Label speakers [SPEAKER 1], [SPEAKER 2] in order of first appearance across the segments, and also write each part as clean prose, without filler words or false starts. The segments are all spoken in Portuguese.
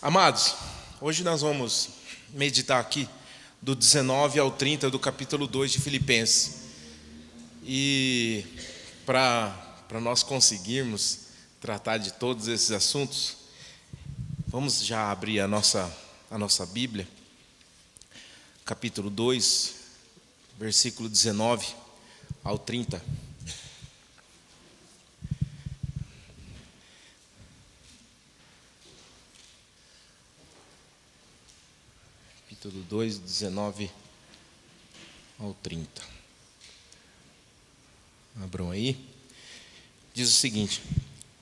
[SPEAKER 1] Amados, hoje nós vamos meditar aqui do 19 ao 30 do capítulo 2 de Filipenses. E para nós conseguirmos tratar de todos esses assuntos, vamos já abrir a nossa Bíblia, capítulo 2, versículo 19 ao 30. Capítulo 2, 19 ao 30. Abram aí. Diz o seguinte: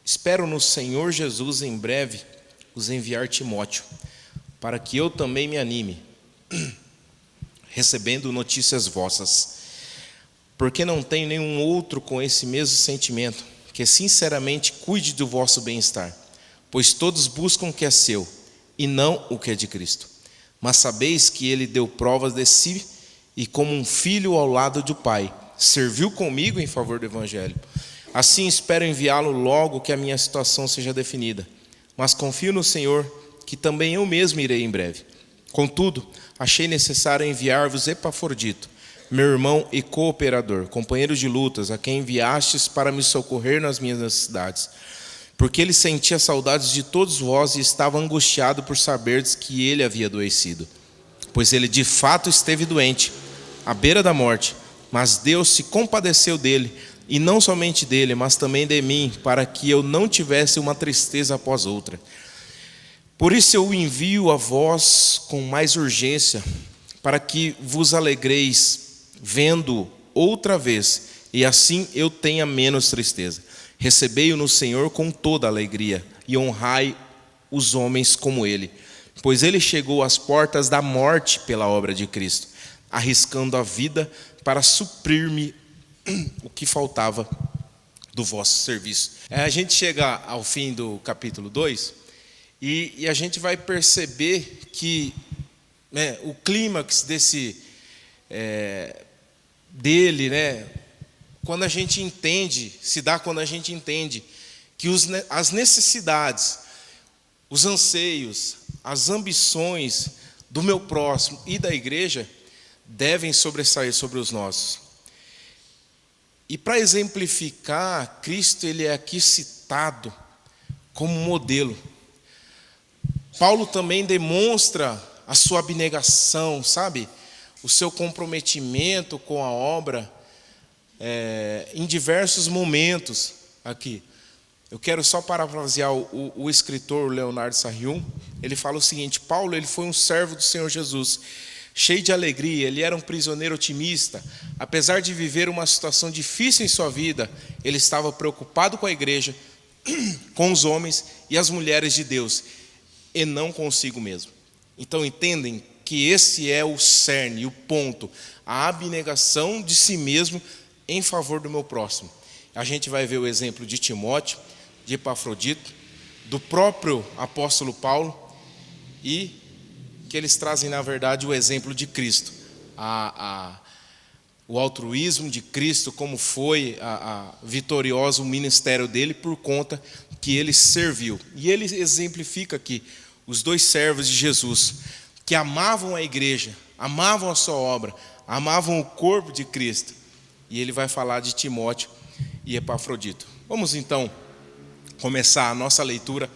[SPEAKER 1] espero no Senhor Jesus em breve os enviar Timóteo, para que eu também me anime, recebendo notícias vossas, porque não tenho nenhum outro com esse mesmo sentimento, que sinceramente cuide do vosso bem-estar, pois todos buscam o que é seu, e não o que é de Cristo. Mas sabeis que ele deu provas de si, e como um filho ao lado do Pai, serviu comigo em favor do Evangelho. Assim espero enviá-lo logo que a minha situação seja definida. Mas confio no Senhor, que também eu mesmo irei em breve. Contudo, achei necessário enviar-vos Epafrodito, meu irmão e cooperador, companheiro de lutas, a quem enviastes para me socorrer nas minhas necessidades. Porque ele sentia saudades de todos vós e estava angustiado por saberdes que ele havia adoecido. Pois ele de fato esteve doente, à beira da morte, mas Deus se compadeceu dele, e não somente dele, mas também de mim, para que eu não tivesse uma tristeza após outra. Por isso eu o envio a vós com mais urgência, para que vos alegreis vendo outra vez, e assim eu tenha menos tristeza. Recebei-o no Senhor com toda alegria, e honrai os homens como ele, pois ele chegou às portas da morte pela obra de Cristo, arriscando a vida para suprir-me o que faltava do vosso serviço. A gente chega ao fim do capítulo 2 e a gente vai perceber que o clímax dele, quando a gente entende, se dá quando a gente entende que as necessidades, os anseios, as ambições do meu próximo e da igreja devem sobressair sobre os nossos. E para exemplificar, Cristo ele é aqui citado como modelo. Paulo também demonstra a sua abnegação, o seu comprometimento com a obra, em diversos momentos aqui. Eu quero só parafrasear o escritor Leonardo Sarrium. Ele fala o seguinte: Paulo ele foi um servo do Senhor Jesus, cheio de alegria. Ele era um prisioneiro otimista. Apesar de viver uma situação difícil em sua vida, ele estava preocupado com a igreja, com os homens e as mulheres de Deus, e não consigo mesmo. Então entendem que esse é o cerne, o ponto, a abnegação de si mesmo em favor do meu próximo. A gente vai ver o exemplo de Timóteo, de Epafrodito, do próprio apóstolo Paulo, e que eles trazem, na verdade, o exemplo de Cristo, o altruísmo de Cristo, como foi vitorioso o ministério dele por conta que ele serviu. E ele exemplifica aqui os dois servos de Jesus, que amavam a igreja, amavam a sua obra, amavam o corpo de Cristo. E ele vai falar de Timóteo e Epafrodito. Vamos então começar a nossa leitura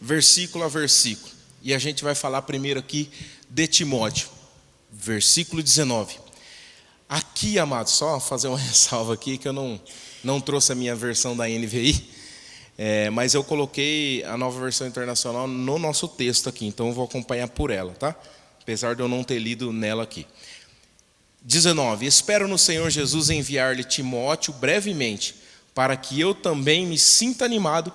[SPEAKER 1] versículo a versículo. E a gente vai falar primeiro aqui de Timóteo, versículo 19. Aqui, amados, só fazer uma ressalva aqui, que eu não trouxe a minha versão da NVI, mas eu coloquei a nova versão internacional no nosso texto aqui, então eu vou acompanhar por ela, tá? Apesar de eu não ter lido nela aqui. 19. Espero no Senhor Jesus enviar-lhe Timóteo brevemente, para que eu também me sinta animado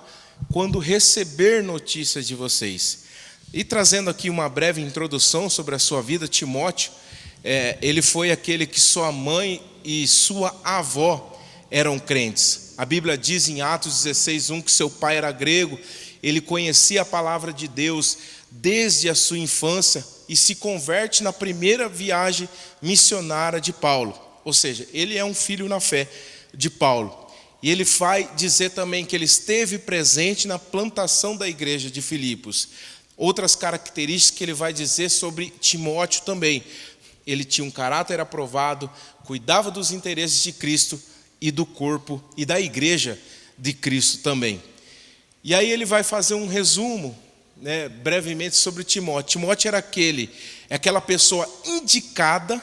[SPEAKER 1] quando receber notícias de vocês. E trazendo aqui uma breve introdução sobre a sua vida, Timóteo, ele foi aquele que sua mãe e sua avó eram crentes. A Bíblia diz em Atos 16:1 que seu pai era grego, ele conhecia a palavra de Deus desde a sua infância e se converte na primeira viagem missionária de Paulo. Ou seja, ele é um filho na fé de Paulo. E ele vai dizer também que ele esteve presente na plantação da igreja de Filipos, Outras características que ele vai dizer sobre Timóteo também. Ele tinha um caráter aprovado, cuidava dos interesses de Cristo e do corpo e da igreja de Cristo também. E aí ele vai fazer um resumo, brevemente, sobre Timóteo. Timóteo era aquela pessoa indicada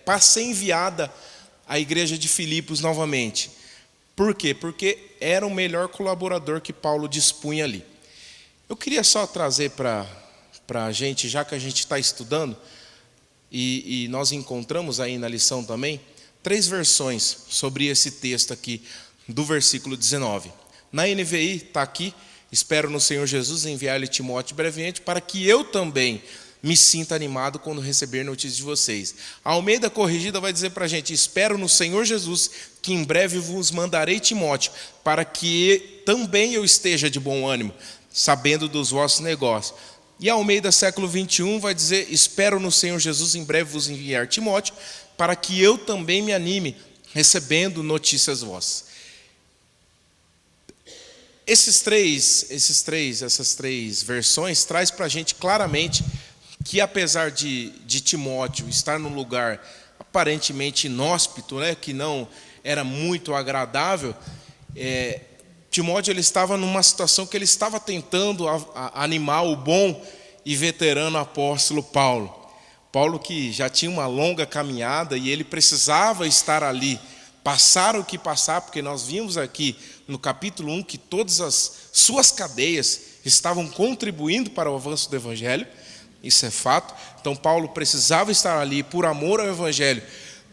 [SPEAKER 1] para ser enviada à igreja de Filipos novamente. Por quê? Porque era o melhor colaborador que Paulo dispunha ali. Eu queria só trazer para a gente, já que a gente está estudando, e nós encontramos aí na lição também, 3 versões sobre esse texto aqui, do versículo 19. Na NVI está aqui: espero no Senhor Jesus enviar-lhe Timóteo brevemente, para que eu também me sinta animado quando receber notícias de vocês. A Almeida Corrigida vai dizer para a gente: espero no Senhor Jesus que em breve vos mandarei Timóteo, para que também eu esteja de bom ânimo, sabendo dos vossos negócios. E a Almeida Século XXI vai dizer: espero no Senhor Jesus em breve vos enviar Timóteo, para que eu também me anime, recebendo notícias vossas. Essas três versões traz para a gente claramente que, apesar de Timóteo estar num lugar aparentemente inóspito, que não era muito agradável, Timóteo ele estava numa situação que ele estava tentando animar o bom e veterano apóstolo Paulo. Paulo, que já tinha uma longa caminhada e ele precisava estar ali, passar o que passar, porque nós vimos aqui no capítulo 1 que todas as suas cadeias estavam contribuindo para o avanço do Evangelho. Isso é fato. Então Paulo precisava estar ali por amor ao Evangelho.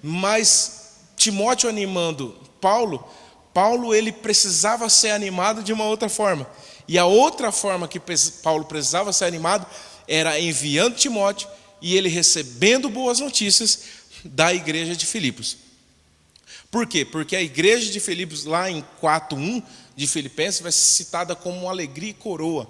[SPEAKER 1] Mas Timóteo animando Paulo ele precisava ser animado de uma outra forma. E a outra forma que Paulo precisava ser animado era enviando Timóteo e ele recebendo boas notícias da igreja de Filipos. Por quê? Porque a igreja de Filipos, lá em 4:1 de Filipenses, vai ser citada como alegria e coroa.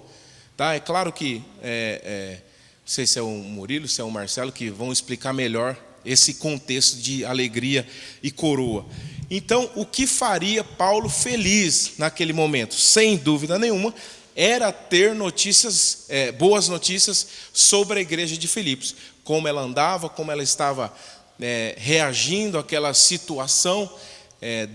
[SPEAKER 1] Tá? É claro que, não sei se é o Murilo, se é o Marcelo, que vão explicar melhor esse contexto de alegria e coroa. Então, o que faria Paulo feliz naquele momento? Sem dúvida nenhuma, era ter notícias, boas notícias sobre a igreja de Filipos. Como ela andava, como ela estava reagindo àquela situação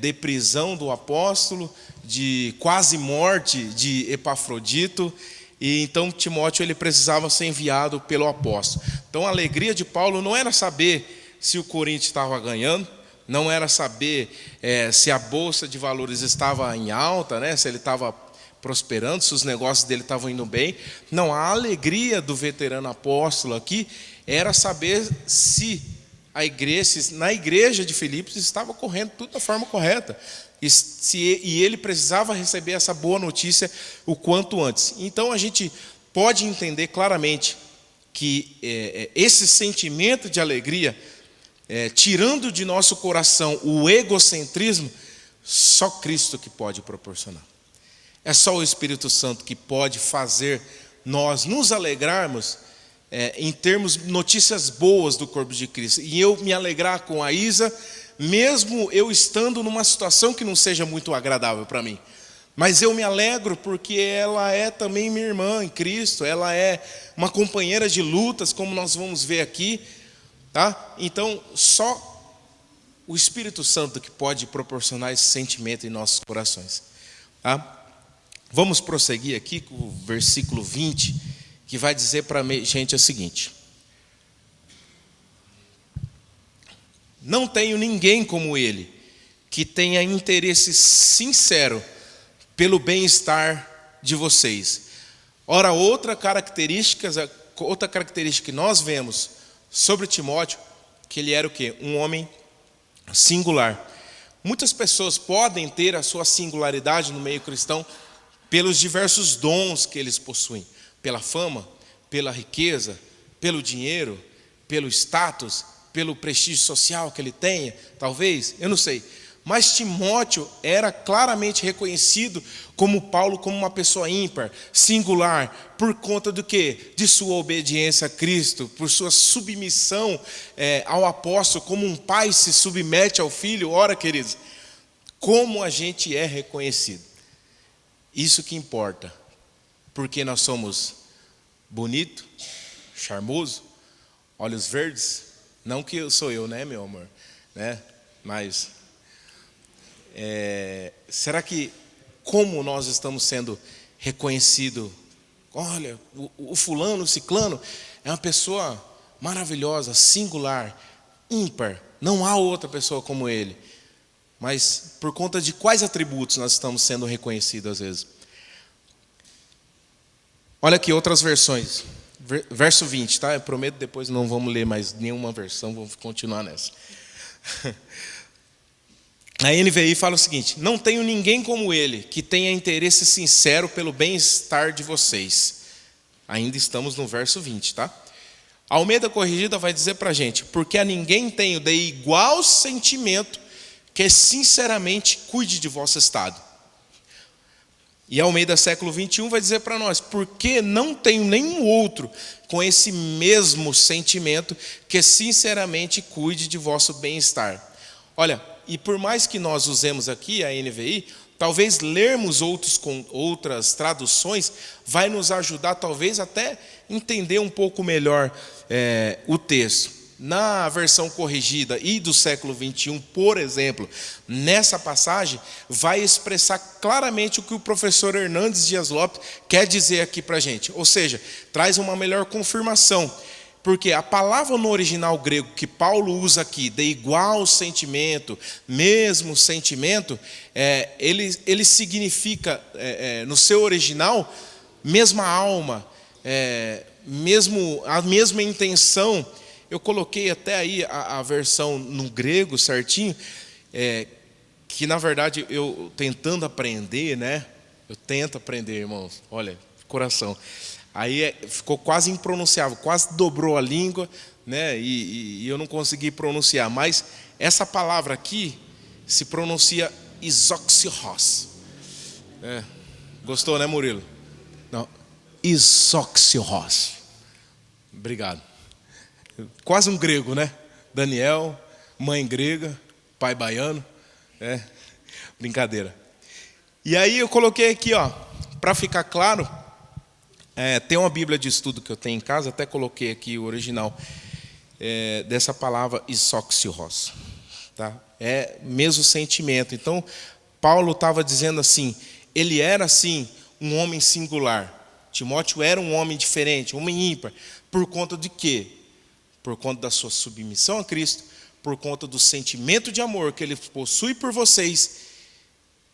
[SPEAKER 1] de prisão do apóstolo, de quase morte de Epafrodito. E então Timóteo ele precisava ser enviado pelo apóstolo. Então a alegria de Paulo não era saber se o Corinthians estava ganhando, não era saber se a bolsa de valores estava em alta, se ele estava prosperando, se os negócios dele estavam indo bem. Não, a alegria do veterano apóstolo aqui era saber se na igreja de Filipos estava correndo tudo da forma correta. E ele precisava receber essa boa notícia o quanto antes. Então a gente pode entender claramente que esse sentimento de alegria, tirando de nosso coração o egocentrismo, só Cristo que pode proporcionar. É só o Espírito Santo que pode fazer nós nos alegrarmos em termos notícias boas do corpo de Cristo. E eu me alegrar com a Isa, mesmo eu estando numa situação que não seja muito agradável para mim. Mas eu me alegro porque ela é também minha irmã em Cristo, ela é uma companheira de lutas, como nós vamos ver aqui. Tá? Então, só o Espírito Santo que pode proporcionar esse sentimento em nossos corações. Tá? Vamos prosseguir aqui com o versículo 20, que vai dizer para a gente o seguinte: não tenho ninguém como ele, que tenha interesse sincero pelo bem-estar de vocês. Ora, outra característica que nós vemos sobre Timóteo, que ele era o quê? Um homem singular. Muitas pessoas podem ter a sua singularidade no meio cristão pelos diversos dons que eles possuem, pela fama, pela riqueza, pelo dinheiro, pelo status, pelo prestígio social que ele tenha, talvez, eu não sei. Mas Timóteo era claramente reconhecido como Paulo, como uma pessoa ímpar, singular, por conta do quê? De sua obediência a Cristo, por sua submissão ao apóstolo, como um pai se submete ao filho. Ora, queridos, como a gente é reconhecido. Isso que importa, porque nós somos bonito, charmoso, olhos verdes. Não que sou eu, né, meu amor? Né? Mas, será que, como nós estamos sendo reconhecidos? Olha, o fulano, o ciclano, é uma pessoa maravilhosa, singular, ímpar. Não há outra pessoa como ele. Mas por conta de quais atributos nós estamos sendo reconhecidos às vezes? Olha aqui outras versões. Verso 20, tá? Eu prometo depois não vamos ler mais nenhuma versão, vamos continuar nessa. A NVI fala o seguinte: não tenho ninguém como ele, que tenha interesse sincero pelo bem-estar de vocês. Ainda estamos no verso 20, tá? A Almeida Corrigida vai dizer pra gente: porque a ninguém tenho de igual sentimento que sinceramente cuide de vosso estado. E a Almeida Século 21 vai dizer para nós: porque não tenho nenhum outro com esse mesmo sentimento que sinceramente cuide de vosso bem-estar. Olha, e por mais que nós usemos aqui a NVI, talvez lermos outras traduções vai nos ajudar talvez até entender um pouco melhor o texto. Na versão corrigida e do século 21, por exemplo, nessa passagem, vai expressar claramente o que o professor Hernandes Dias Lopes quer dizer aqui para a gente. Ou seja, traz uma melhor confirmação. Porque a palavra no original grego que Paulo usa aqui, de igual sentimento, mesmo sentimento, ele significa, no seu original, mesma alma, a mesma intenção. Eu coloquei até aí a versão no grego certinho, que na verdade eu tentando aprender, né? Eu tento aprender, irmãos, olha, coração. Aí ficou quase impronunciável, quase dobrou a língua, né? E eu não consegui pronunciar. Mas essa palavra aqui se pronuncia isoxios. Gostou, né, Murilo? Não, isoxios. Obrigado. Quase um grego, né? Daniel, mãe grega, pai baiano. Brincadeira. E aí eu coloquei aqui, ó, para ficar claro. Tem uma Bíblia de estudo que eu tenho em casa, até coloquei aqui o original dessa palavra isoxios, tá? É mesmo sentimento. Então, Paulo estava dizendo assim, ele era assim um homem singular. Timóteo era um homem diferente, um homem ímpar. Por conta de quê? Por conta da sua submissão a Cristo, por conta do sentimento de amor que ele possui por vocês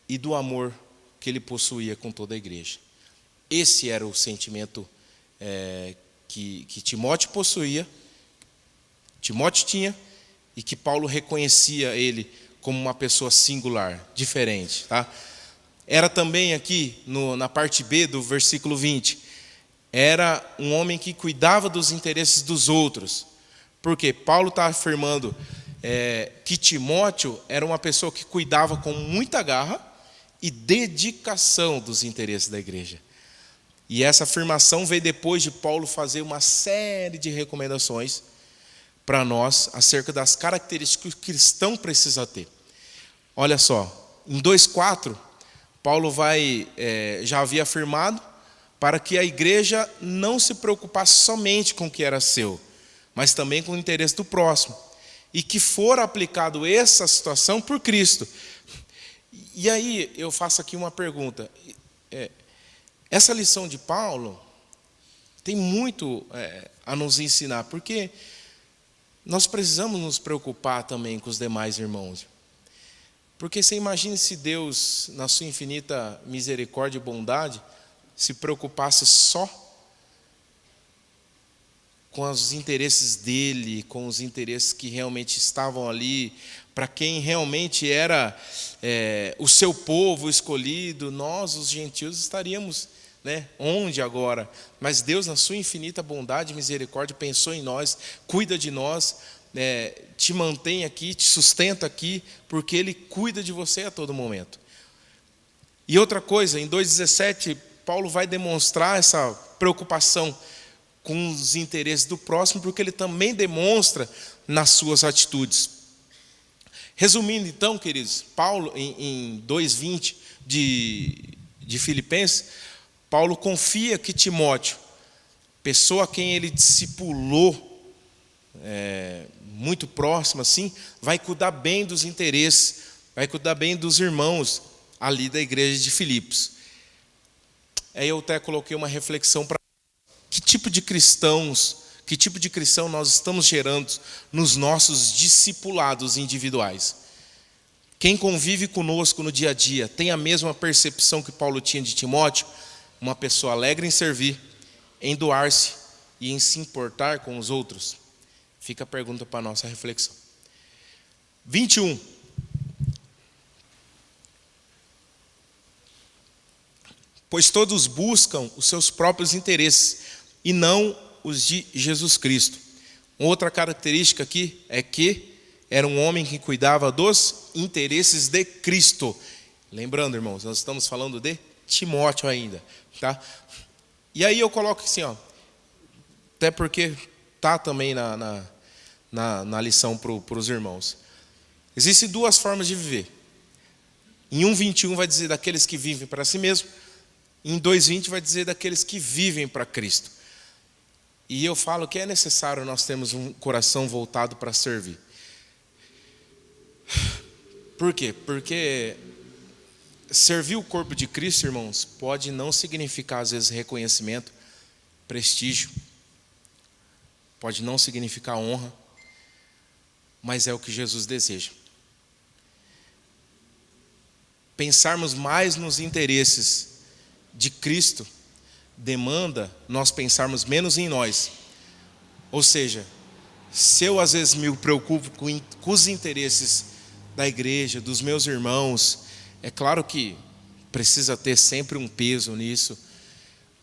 [SPEAKER 1] e do amor que ele possuía com toda a igreja. Esse era o sentimento que Timóteo possuía, Timóteo tinha, e que Paulo reconhecia ele como uma pessoa singular, diferente. Tá? Era também aqui, na parte B do versículo 20, era um homem que cuidava dos interesses dos outros. Porque Paulo está afirmando que Timóteo era uma pessoa que cuidava com muita garra e dedicação dos interesses da igreja. E essa afirmação veio depois de Paulo fazer uma série de recomendações para nós acerca das características que o cristão precisa ter. Olha só, em 2,4, Paulo já havia afirmado para que a igreja não se preocupasse somente com o que era seu, mas também com o interesse do próximo. E que for aplicado essa situação por Cristo. E aí eu faço aqui uma pergunta. Essa lição de Paulo tem muito a nos ensinar, porque nós precisamos nos preocupar também com os demais irmãos. Porque você imagine se Deus, na sua infinita misericórdia e bondade, se preocupasse só com os interesses dele, com os interesses que realmente estavam ali, para quem realmente era o seu povo escolhido, nós, os gentios, estaríamos, né, onde agora? Mas Deus, na sua infinita bondade e misericórdia, pensou em nós, cuida de nós, te mantém aqui, te sustenta aqui, porque Ele cuida de você a todo momento. E outra coisa, em 2,17, Paulo vai demonstrar essa preocupação com os interesses do próximo, porque ele também demonstra nas suas atitudes. Resumindo então, queridos, Paulo, em 2,20 de Filipenses, Paulo confia que Timóteo pessoa a quem ele discipulou, muito próximo assim, vai cuidar bem dos interesses, vai cuidar bem dos irmãos ali da igreja de Filipos. Aí eu até coloquei uma reflexão para que tipo de cristão nós estamos gerando nos nossos discipulados individuais. Quem convive conosco no dia a dia tem a mesma percepção que Paulo tinha de Timóteo? Uma pessoa alegre em servir, em doar-se e em se importar com os outros? Fica a pergunta para a nossa reflexão. 21. Pois todos buscam os seus próprios interesses e não os de Jesus Cristo. Outra característica aqui é que era um homem que cuidava dos interesses de Cristo. Lembrando, irmãos, nós estamos falando de Timóteo ainda, tá? E aí eu coloco assim, ó, até porque tá também na lição para os irmãos. Existem duas formas de viver. Em 1:21 vai dizer daqueles que vivem para si mesmo. Em 2:20 vai dizer daqueles que vivem para Cristo. E eu falo que é necessário nós termos um coração voltado para servir. Por quê? Porque servir o corpo de Cristo, irmãos, pode não significar às vezes reconhecimento, prestígio, pode não significar honra, mas é o que Jesus deseja. Pensarmos mais nos interesses de Cristo demanda nós pensarmos menos em nós. Ou seja, se eu às vezes me preocupo com os interesses da igreja, dos meus irmãos, é claro que precisa ter sempre um peso nisso,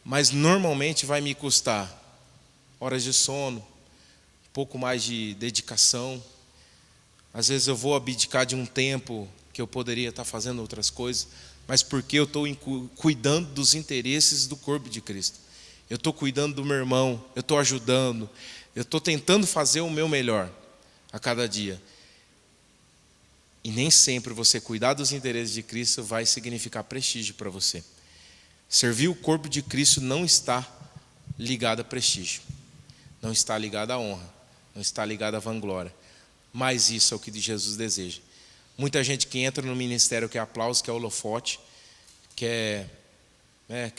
[SPEAKER 1] mas normalmente vai me custar horas de sono, um pouco mais de dedicação. Às vezes eu vou abdicar de um tempo que eu poderia estar fazendo outras coisas, mas porque eu estou cuidando dos interesses do corpo de Cristo. Eu estou cuidando do meu irmão, eu estou ajudando, eu estou tentando fazer o meu melhor a cada dia. E nem sempre você cuidar dos interesses de Cristo vai significar prestígio para você. Servir o corpo de Cristo não está ligado a prestígio, não está ligado à honra, não está ligado à vanglória. Mas isso é o que Jesus deseja. Muita gente que entra no ministério quer aplauso, quer holofote, quer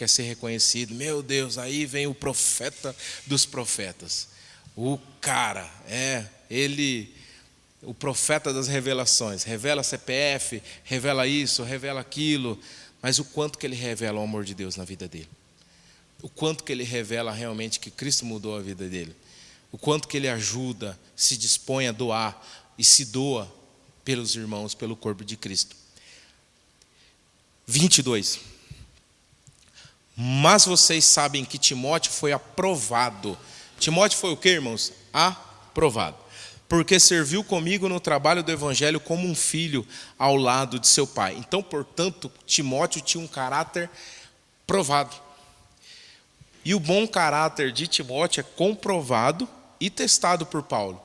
[SPEAKER 1] ser reconhecido. Meu Deus, aí vem o profeta dos profetas. O cara, o profeta das revelações. Revela CPF, revela isso, revela aquilo. Mas o quanto que ele revela o amor de Deus na vida dele. O quanto que ele revela realmente que Cristo mudou a vida dele. O quanto que ele ajuda, se dispõe a doar e se doa pelos irmãos, pelo corpo de Cristo. 22. Mas vocês sabem que Timóteo foi aprovado. Timóteo foi o quê, irmãos? Aprovado. Porque serviu comigo no trabalho do evangelho como um filho ao lado de seu pai. Então, portanto, Timóteo tinha um caráter provado. E o bom caráter de Timóteo é comprovado e testado por Paulo,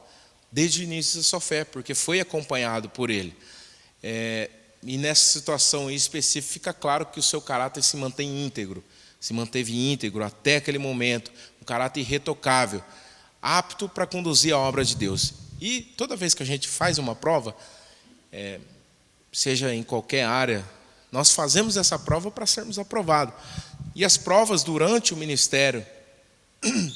[SPEAKER 1] desde o início da sua fé, porque foi acompanhado por ele. E nessa situação em específico, fica claro que o seu caráter se mantém íntegro, se manteve íntegro até aquele momento, um caráter irretocável, apto para conduzir a obra de Deus. E toda vez que a gente faz uma prova, seja em qualquer área, nós fazemos essa prova para sermos aprovados. E as provas durante o ministério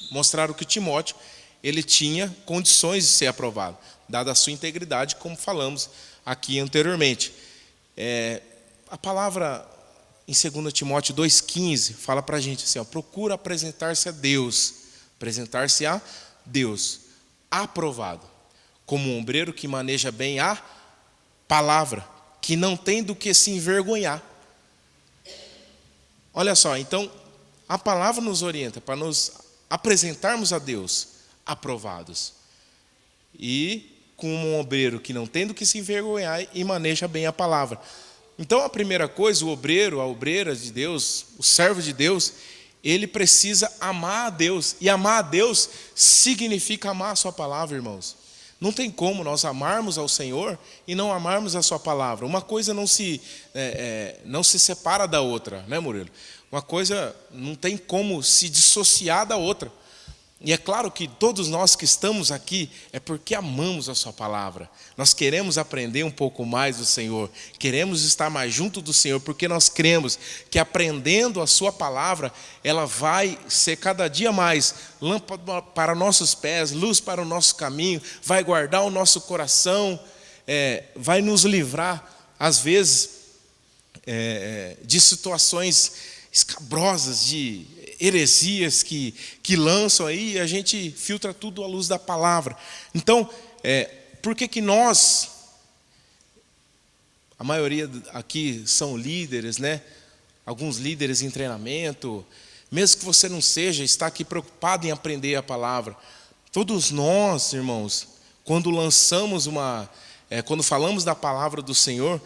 [SPEAKER 1] mostraram que Timóteo ele tinha condições de ser aprovado, dada a sua integridade, como falamos aqui anteriormente. A palavra em 2 Timóteo 2,15 fala para a gente assim, procura apresentar-se a Deus, aprovado, como um obreiro que maneja bem a palavra, que não tem do que se envergonhar. Olha só, então, a palavra nos orienta para nos apresentarmos a Deus aprovados. E com um obreiro que não tem do que se envergonhar e maneja bem a palavra. Então, a primeira coisa, o obreiro, a obreira de Deus, o servo de Deus, ele precisa amar a Deus. E amar a Deus significa amar a sua palavra, irmãos. Não tem como nós amarmos ao Senhor e não amarmos a sua palavra. Uma coisa não se separa da outra, né, Murilo? Uma coisa não tem como se dissociar da outra. E é claro que todos nós que estamos aqui é porque amamos a sua palavra. Nós queremos aprender um pouco mais do Senhor, queremos estar mais junto do Senhor, porque nós cremos que aprendendo a sua palavra, ela vai ser cada dia mais lâmpada para nossos pés, luz para o nosso caminho, vai guardar o nosso coração, vai nos livrar, às vezes, de situações escabrosas, de heresias que lançam aí, e a gente filtra tudo à luz da palavra. Então, por que nós, a maioria aqui são líderes, né? Alguns líderes em treinamento, mesmo que você não seja, está aqui preocupado em aprender a palavra. Todos nós, irmãos, quando quando falamos da palavra do Senhor,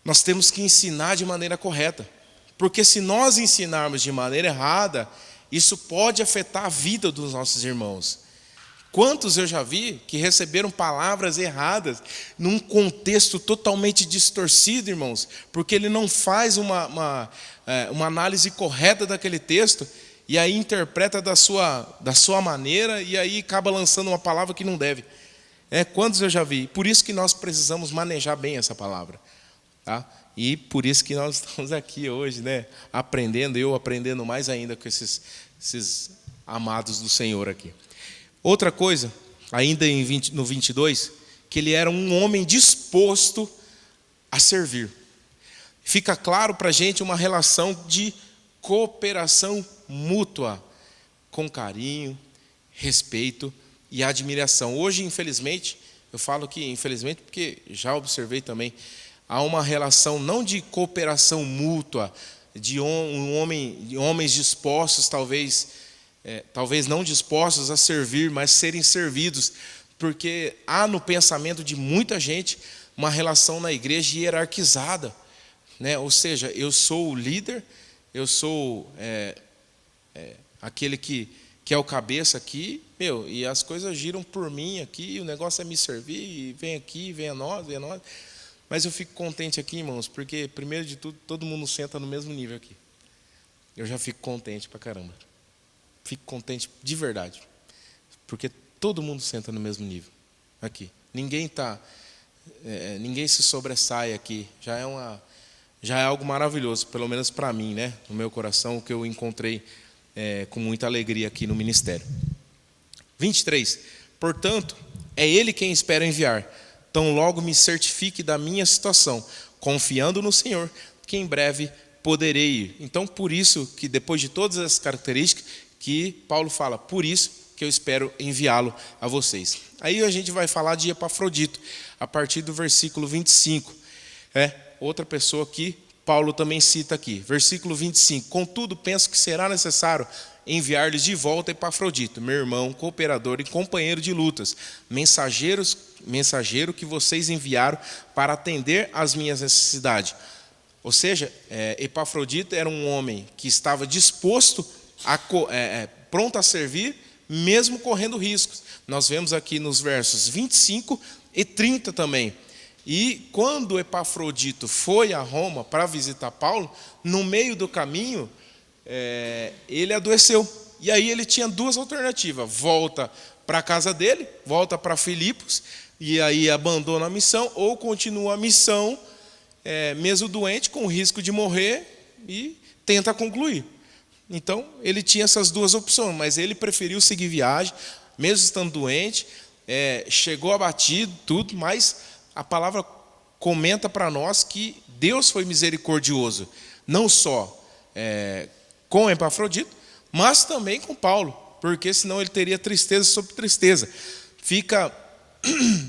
[SPEAKER 1] nós temos que ensinar de maneira correta. Porque se nós ensinarmos de maneira errada, isso pode afetar a vida dos nossos irmãos. Quantos eu já vi que receberam palavras erradas num contexto totalmente distorcido, irmãos, porque ele não faz uma análise correta daquele texto e aí interpreta da sua maneira e aí acaba lançando uma palavra que não deve. Quantos eu já vi? Por isso que nós precisamos manejar bem essa palavra, tá? E por isso que nós estamos aqui hoje, né? Eu aprendendo mais ainda com esses amados do Senhor aqui. Outra coisa, ainda no 22, que ele era um homem disposto a servir. Fica claro para a gente uma relação de cooperação mútua, com carinho, respeito e admiração. Hoje, infelizmente, eu falo que infelizmente porque já observei também, há uma relação não de cooperação mútua, de homens dispostos, talvez não dispostos a servir, mas serem servidos, porque há no pensamento de muita gente uma relação na igreja hierarquizada, né? Ou seja, eu sou o líder, eu sou aquele que é o cabeça aqui, e as coisas giram por mim aqui, o negócio é me servir, e vem aqui, vem a nós. Mas eu fico contente aqui, irmãos, porque, primeiro de tudo, todo mundo senta no mesmo nível aqui. Eu já fico contente pra caramba. Fico contente de verdade. Porque todo mundo senta no mesmo nível aqui. Ninguém se sobressai aqui. Já é algo maravilhoso, pelo menos para mim, né? No meu coração, o que eu encontrei com muita alegria aqui no ministério. 23. Portanto, é Ele quem espera enviar. Tão logo me certifique da minha situação, confiando no Senhor, que em breve poderei ir. Então, por isso que depois de todas essas características, que Paulo fala, por isso que eu espero enviá-lo a vocês. Aí a gente vai falar de Epafrodito, a partir do versículo 25. Outra pessoa que Paulo também cita aqui, versículo 25. Contudo, penso que será necessário enviar-lhes de volta Epafrodito, meu irmão, cooperador e companheiro de lutas, mensageiro que vocês enviaram para atender às minhas necessidades. Ou seja, Epafrodito era um homem que estava disposto, pronto a servir, mesmo correndo riscos. Nós vemos aqui nos versos 25 e 30 também. E quando Epafrodito foi a Roma para visitar Paulo, no meio do caminho, ele adoeceu. E aí ele tinha duas alternativas: volta para a casa dele, volta para Filipos, e aí abandona a missão, ou continua a missão, mesmo doente, com risco de morrer, e tenta concluir. Então, ele tinha essas duas opções, mas ele preferiu seguir viagem, mesmo estando doente, chegou abatido, tudo, mas a palavra comenta para nós que Deus foi misericordioso, não só com Epafrodito, mas também com Paulo, porque senão ele teria tristeza sobre tristeza. Fica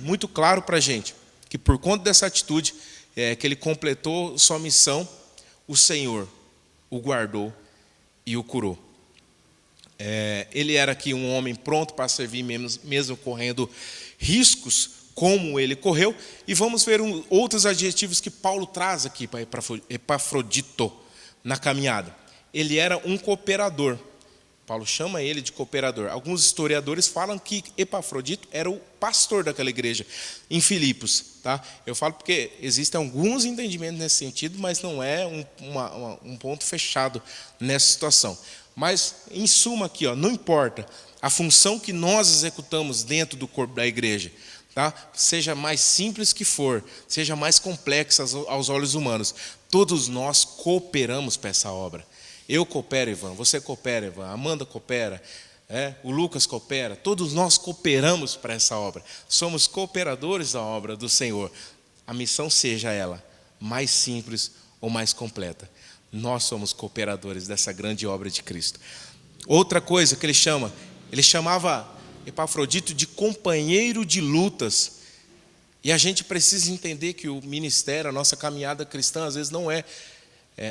[SPEAKER 1] muito claro para a gente que por conta dessa atitude que ele completou sua missão, o Senhor o guardou e o curou. Ele era aqui um homem pronto para servir, mesmo correndo riscos como ele correu, e vamos ver outros adjetivos que Paulo traz aqui para Epafrodito na caminhada. Ele era um cooperador. Paulo chama ele de cooperador. Alguns historiadores falam que Epafrodito era o pastor daquela igreja em Filipos. Tá? Eu falo porque existem alguns entendimentos nesse sentido, mas não é um ponto fechado nessa situação. Mas, em suma aqui, não importa a função que nós executamos dentro do corpo da igreja, tá? Seja mais simples que for, seja mais complexa aos olhos humanos, todos nós cooperamos para essa obra. Eu coopero, Ivan, você coopera, Ivan, a Amanda coopera, o Lucas coopera, todos nós cooperamos para essa obra. Somos cooperadores da obra do Senhor. A missão seja ela mais simples ou mais completa. Nós somos cooperadores dessa grande obra de Cristo. Outra coisa que ele chamava Epafrodito de companheiro de lutas. E a gente precisa entender que o ministério, a nossa caminhada cristã, às vezes não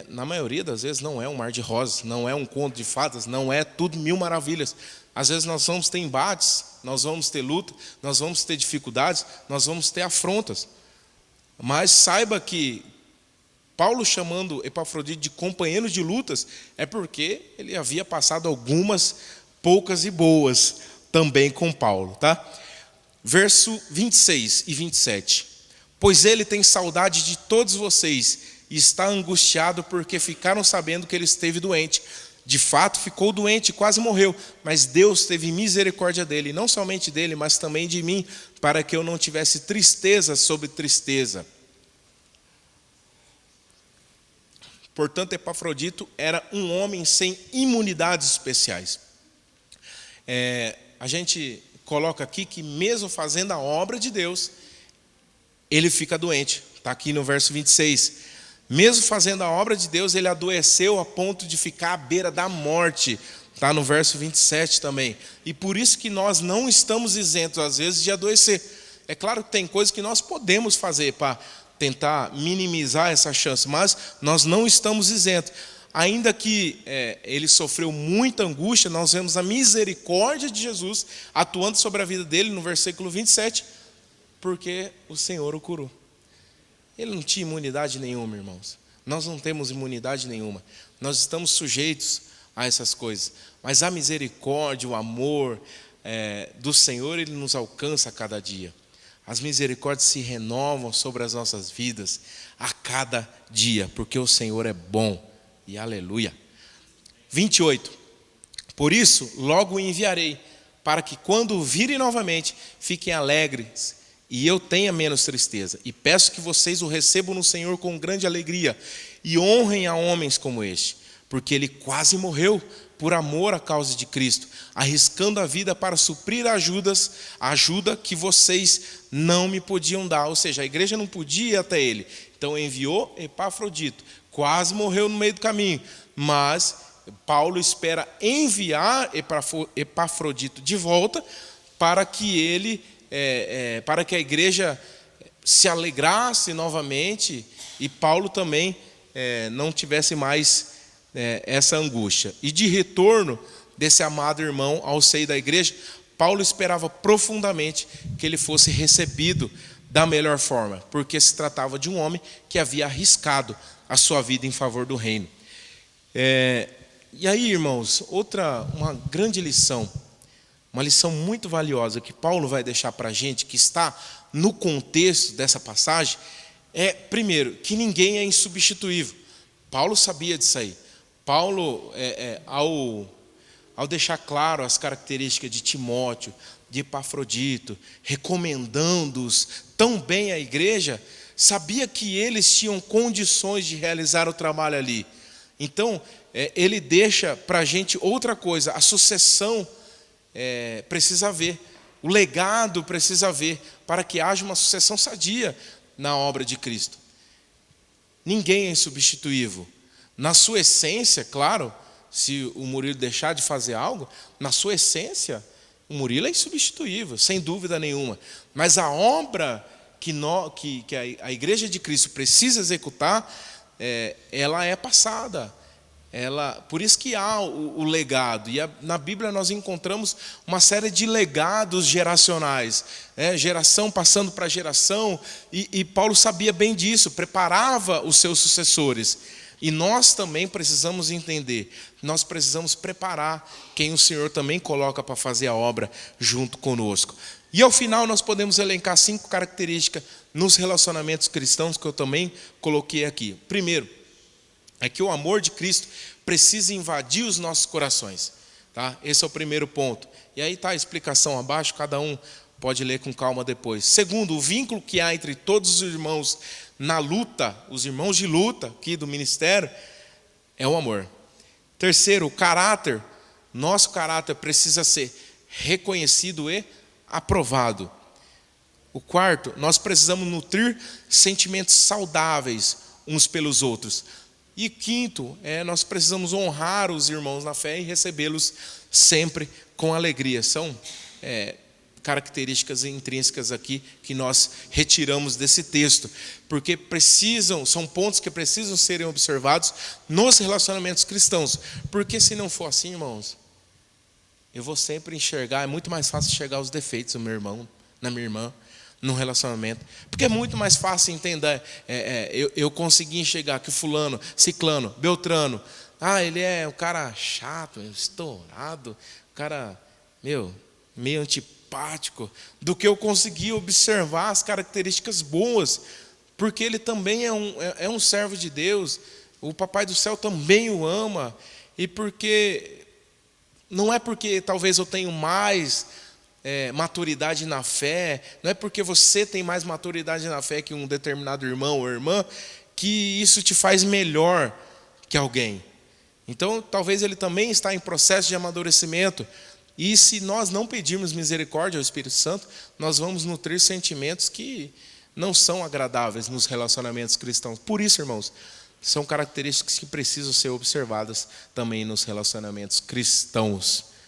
[SPEAKER 1] na maioria das vezes não é um mar de rosas, não é um conto de fadas, não é tudo mil maravilhas. Às vezes nós vamos ter embates, nós vamos ter luta, nós vamos ter dificuldades, nós vamos ter afrontas. Mas saiba que Paulo chamando Epafrodito de companheiro de lutas é porque ele havia passado algumas poucas e boas também com Paulo, tá? Verso 26 e 27. Pois ele tem saudade de todos vocês e está angustiado porque ficaram sabendo que ele esteve doente. De fato, ficou doente e quase morreu, mas Deus teve misericórdia dele, não somente dele, mas também de mim, para que eu não tivesse tristeza sobre tristeza. Portanto, Epafrodito era um homem sem imunidades especiais. A gente coloca aqui que mesmo fazendo a obra de Deus, ele fica doente. Está aqui no verso 26. Mesmo fazendo a obra de Deus, ele adoeceu a ponto de ficar à beira da morte. Está no verso 27 também. E por isso que nós não estamos isentos, às vezes, de adoecer. É claro que tem coisas que nós podemos fazer para tentar minimizar essa chance, mas nós não estamos isentos. Ainda que ele sofreu muita angústia, nós vemos a misericórdia de Jesus atuando sobre a vida dele no versículo 27, porque o Senhor o curou. Ele não tinha imunidade nenhuma, irmãos. Nós não temos imunidade nenhuma. Nós estamos sujeitos a essas coisas. Mas a misericórdia, o amor do Senhor, Ele nos alcança a cada dia. As misericórdias se renovam sobre as nossas vidas a cada dia, porque o Senhor é bom. E aleluia. 28. Por isso, logo o enviarei, para que quando o virem novamente, fiquem alegres e eu tenha menos tristeza. E peço que vocês o recebam no Senhor com grande alegria e honrem a homens como este, porque ele quase morreu por amor à causa de Cristo, arriscando a vida para suprir a ajuda que vocês não me podiam dar. Ou seja, a igreja não podia ir até ele. Então enviou Epafrodito, quase morreu no meio do caminho, mas Paulo espera enviar Epafrodito de volta para que para que a igreja se alegrasse novamente e Paulo também não tivesse mais essa angústia. E de retorno desse amado irmão ao seio da igreja, Paulo esperava profundamente que ele fosse recebido da melhor forma, porque se tratava de um homem que havia arriscado a sua vida em favor do reino. E aí, irmãos, uma grande lição, uma lição muito valiosa que Paulo vai deixar para a gente, que está no contexto dessa passagem, primeiro, que ninguém é insubstituível. Paulo sabia disso aí. Paulo, ao deixar claro as características de Timóteo, de Epafrodito, recomendando-os tão bem à igreja, sabia que eles tinham condições de realizar o trabalho ali. Então, ele deixa para a gente outra coisa, a sucessão precisa haver, o legado precisa haver, para que haja uma sucessão sadia na obra de Cristo. Ninguém é insubstituível. Na sua essência, claro, se o Murilo deixar de fazer algo, na sua essência, o Murilo é insubstituível, sem dúvida nenhuma. Mas a obra que a Igreja de Cristo precisa executar, ela é passada. Por isso que há o legado. E na Bíblia nós encontramos uma série de legados geracionais, geração passando para geração, e Paulo sabia bem disso, preparava os seus sucessores. E nós também precisamos entender nós precisamos preparar quem o Senhor também coloca para fazer a obra junto conosco. E ao final nós podemos elencar 5 características nos relacionamentos cristãos que eu também coloquei aqui. Primeiro, é que o amor de Cristo precisa invadir os nossos corações. Tá? Esse é o primeiro ponto. E aí está a explicação abaixo, cada um pode ler com calma depois. Segundo, o vínculo que há entre todos os irmãos na luta, os irmãos de luta aqui do ministério, é o amor. Terceiro, o caráter, nosso caráter precisa ser reconhecido e aprovado. O quarto, nós precisamos nutrir sentimentos saudáveis uns pelos outros. E quinto, nós precisamos honrar os irmãos na fé e recebê-los sempre com alegria. São características intrínsecas aqui que nós retiramos desse texto, porque são pontos que precisam serem observados nos relacionamentos cristãos, porque se não for assim, irmãos, eu vou sempre enxergar, é muito mais fácil enxergar os defeitos do meu irmão, na minha irmã, no relacionamento, porque é muito mais fácil entender, eu consegui enxergar que fulano, ciclano, beltrano, ele é um cara chato, estourado, um cara, meio antipático, do que eu conseguir observar as características boas, porque ele também é um servo de Deus, o Papai do Céu também o ama, e porque, não é porque talvez eu tenha mais maturidade na fé, não é porque você tem mais maturidade na fé que um determinado irmão ou irmã, que isso te faz melhor que alguém. Então, talvez ele também está em processo de amadurecimento, e se nós não pedirmos misericórdia ao Espírito Santo, nós vamos nutrir sentimentos que não são agradáveis nos relacionamentos cristãos. Por isso, irmãos, são características que precisam ser observadas também nos relacionamentos cristãos.